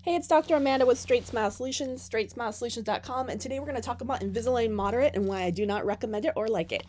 Hey, it's Dr. Amanda with Straightsmile Solutions, straightsmilesolutions.com, and today we're going to talk about Invisalign Moderate and why I do not recommend it or like it.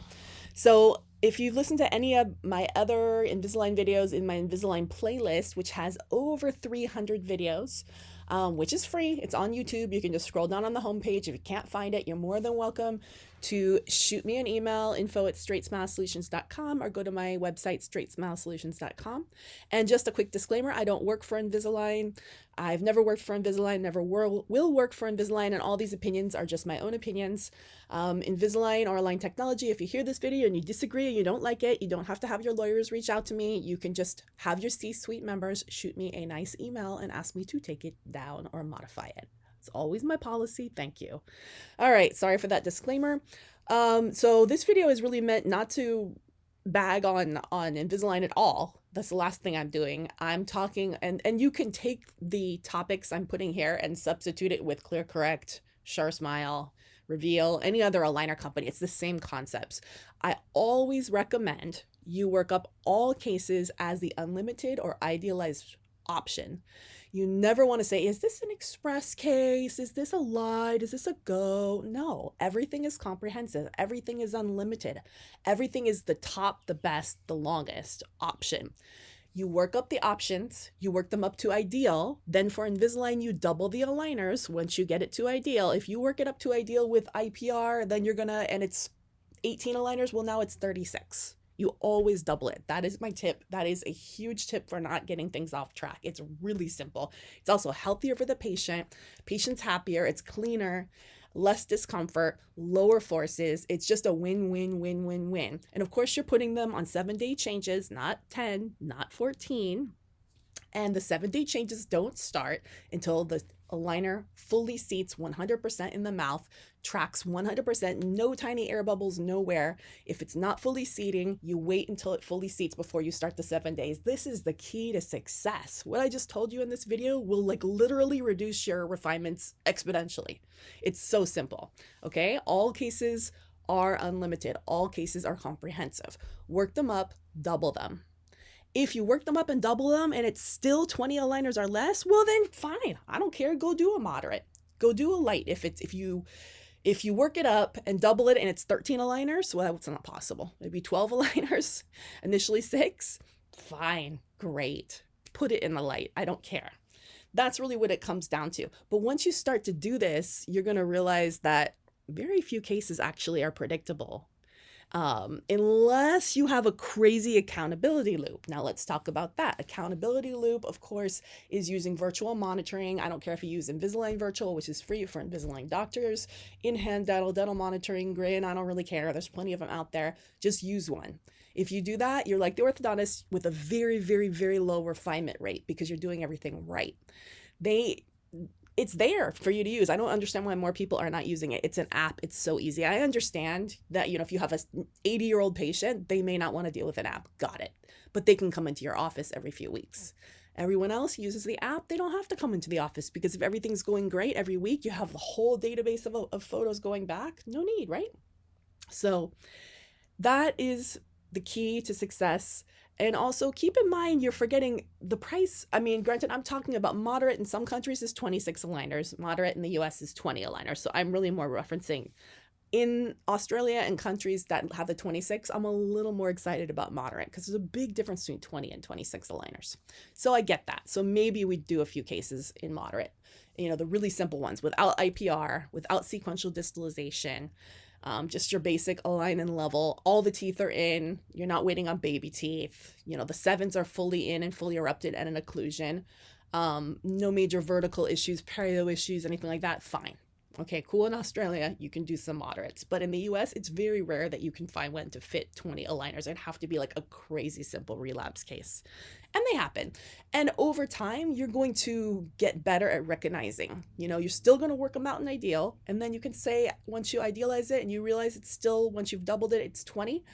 So, if you've listened to any of my other Invisalign videos in my Invisalign playlist, which has over 300 videos, which is free, it's on YouTube. You can just scroll down on the homepage. If you can't find it, you're more than welcome to shoot me an email, info@straightsmilesolutions.com, or go to my website, straightsmilesolutions.com. And just a quick disclaimer, I don't work for Invisalign. I've never worked for Invisalign, never will work for Invisalign, and all these opinions are just my own opinions. Invisalign or Align Technology, if you hear this video and you disagree and you don't like it, you don't have to have your lawyers reach out to me. You can just have your C-suite members shoot me a nice email and ask me to take it down or modify it. It's always my policy. Thank you. All right. Sorry for that disclaimer. So this video is really meant not to bag on Invisalign at all. That's the last thing I'm doing. I'm talking, and you can take the topics I'm putting here and substitute it with ClearCorrect, SureSmile, Reveal, any other aligner company. It's the same concepts. I always recommend you work up all cases as the unlimited or idealized option. You never want to say, is this an express case? Is this a light? Is this a go? No, everything is comprehensive. Everything is unlimited. Everything is the top, the best, the longest option. You work up the options, you work them up to ideal. Then for Invisalign, you double the aligners once you get it to ideal. If you work it up to ideal with IPR, then you're gonna, and it's 18 aligners, well, now it's 36. You always double it. That is my tip. That is a huge tip for not getting things off track. It's really simple. It's also healthier for the patient. Patient's happier. It's cleaner, less discomfort, lower forces. It's just a win-win-win-win-win. And of course, you're putting them on 7-day changes, not 10, not 14. And the 7-day changes don't start until the aligner fully seats 100% in the mouth, tracks 100%, no tiny air bubbles nowhere. If it's not fully seating, you wait until it fully seats before you start the 7 days. This is the key to success. What I just told you in this video will literally reduce your refinements exponentially. It's so simple, okay? All cases are unlimited. All cases are comprehensive. Work them up, double them. If you work them up and double them and it's still 20 aligners or less, well then fine. I don't care. Go do a moderate. Go do a light. If you work it up and double it and it's 13 aligners, well, that's not possible. Maybe 12 aligners, initially 6. Fine. Great. Put it in the light. I don't care. That's really what it comes down to. But once you start to do this, you're going to realize that very few cases actually are predictable. Unless you have a crazy accountability loop. Now let's talk about that. Accountability loop, of course, is using virtual monitoring. I don't care if you use Invisalign Virtual, which is free for Invisalign doctors, in-hand dental monitoring, Grin, I don't really care. There's plenty of them out there. Just use one. If you do that, you're like the orthodontist with a very, very, very low refinement rate because you're doing everything right. It's there for you to use. I don't understand why more people are not using it. It's an app. It's so easy. I understand that, if you have an 80-year-old patient, they may not want to deal with an app. Got it. But they can come into your office every few weeks. Everyone else uses the app. They don't have to come into the office because if everything's going great every week, you have the whole database of photos going back. No need, right? So that is the key to success. And also keep in mind, you're forgetting the price. I mean, granted, I'm talking about moderate in some countries is 26 aligners. Moderate in the US is 20 aligners. So I'm really more referencing in Australia and countries that have the 26. I'm a little more excited about moderate because there's a big difference between 20 and 26 aligners. So I get that. So maybe we do a few cases in moderate, the really simple ones without IPR, without sequential distalization. Just your basic align and level. All the teeth are in. You're not waiting on baby teeth. The 7s are fully in and fully erupted and an occlusion. No major vertical issues, perio issues, anything like that. Fine. Okay, cool. In Australia, you can do some moderates. But in the US, it's very rare that you can find one to fit 20 aligners. It'd have to be like a crazy simple relapse case. And they happen. And over time, you're going to get better at recognizing. You're still going to work them out in ideal. And then you can say, once you idealize it and you realize it's still, once you've doubled it, it's 20.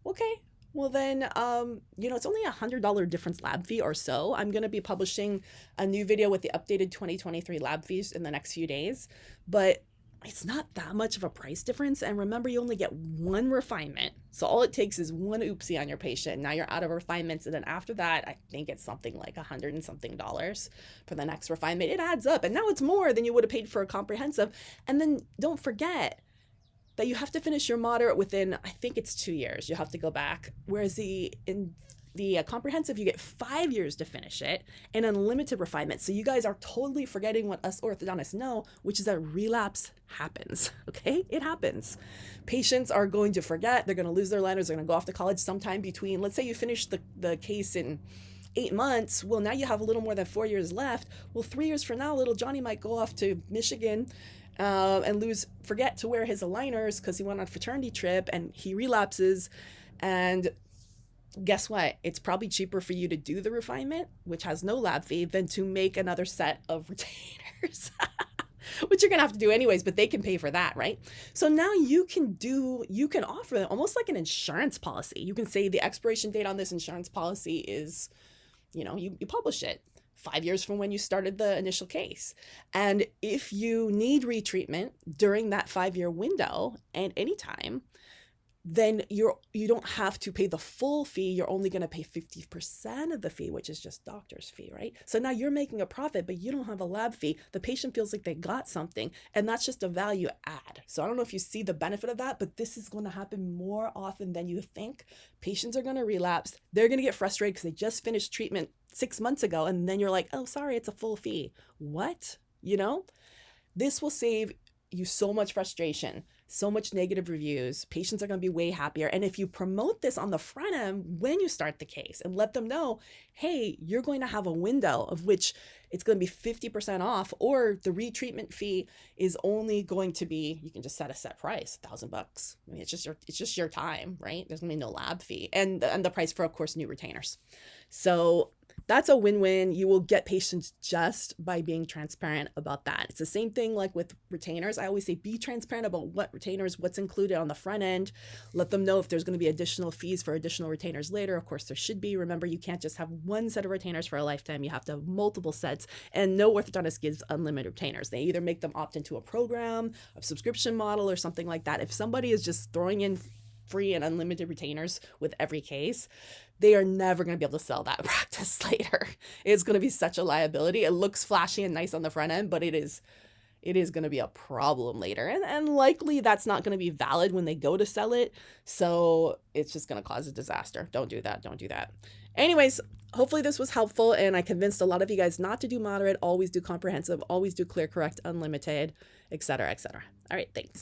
Okay. Well then, it's only $100 difference lab fee or so. I'm going to be publishing a new video with the updated 2023 lab fees in the next few days. But it's not that much of a price difference. And remember, you only get one refinement. So all it takes is one oopsie on your patient. Now you're out of refinements. And then after that, I think it's something like $100 and something for the next refinement. It adds up. And now it's more than you would have paid for a comprehensive. And then don't forget that you have to finish your moderate within, I think it's 2 years. You have to go back. Whereas the comprehensive, you get 5 years to finish it and unlimited refinement. So you guys are totally forgetting what us orthodontists know, which is that relapse happens. Okay, it happens. Patients are going to forget. They're going to lose their aligners. They're going to go off to college sometime between, let's say you finish the case in 8 months. Well, now you have a little more than 4 years left. Well, 3 years from now, little Johnny might go off to Michigan and forget to wear his aligners because he went on a fraternity trip and he relapses. And guess what? It's probably cheaper for you to do the refinement, which has no lab fee, than to make another set of retainers, which you're going to have to do anyways, but they can pay for that, right? So now you can offer them almost like an insurance policy. You can say the expiration date on this insurance policy is, you publish it 5 years from when you started the initial case. And if you need retreatment during that 5-year window at any time, then you don't have to pay the full fee. You're only going to pay 50% of the fee, which is just doctor's fee, right? So now you're making a profit, but you don't have a lab fee. The patient feels like they got something, and that's just a value add. So I don't know if you see the benefit of that, but this is going to happen more often than you think. Patients are going to relapse. They're going to get frustrated because they just finished treatment 6 months ago, and then you're like, oh, sorry, it's a full fee. What? This will save you so much frustration, so much negative reviews. Patients are going to be way happier. And if you promote this on the front end when you start the case and let them know, hey, you're going to have a window of which it's going to be 50% off, or the retreatment fee is only going to be, you can just set a set price, $1,000. I mean, it's just your time, right? There's going to be no lab fee, and the price for, of course, new retainers. So that's a win-win. You will get patients just by being transparent about that. It's the same thing like with retainers. I always say be transparent about what retainers, what's included on the front end. Let them know if there's going to be additional fees for additional retainers later. Of course, there should be. Remember, you can't just have one set of retainers for a lifetime. You have to have multiple sets, and no orthodontist gives unlimited retainers. They either make them opt into a program, a subscription model, or something like that. If somebody is just throwing in free and unlimited retainers with every case, they are never going to be able to sell that practice later. It's going to be such a liability. It looks flashy and nice on the front end, but it is going to be a problem later. And likely that's not going to be valid when they go to sell it. So it's just going to cause a disaster. Don't do that. Don't do that. Anyways, hopefully this was helpful, and I convinced a lot of you guys not to do moderate, always do comprehensive, always do clear, correct, unlimited, etc., etc. All right, thanks.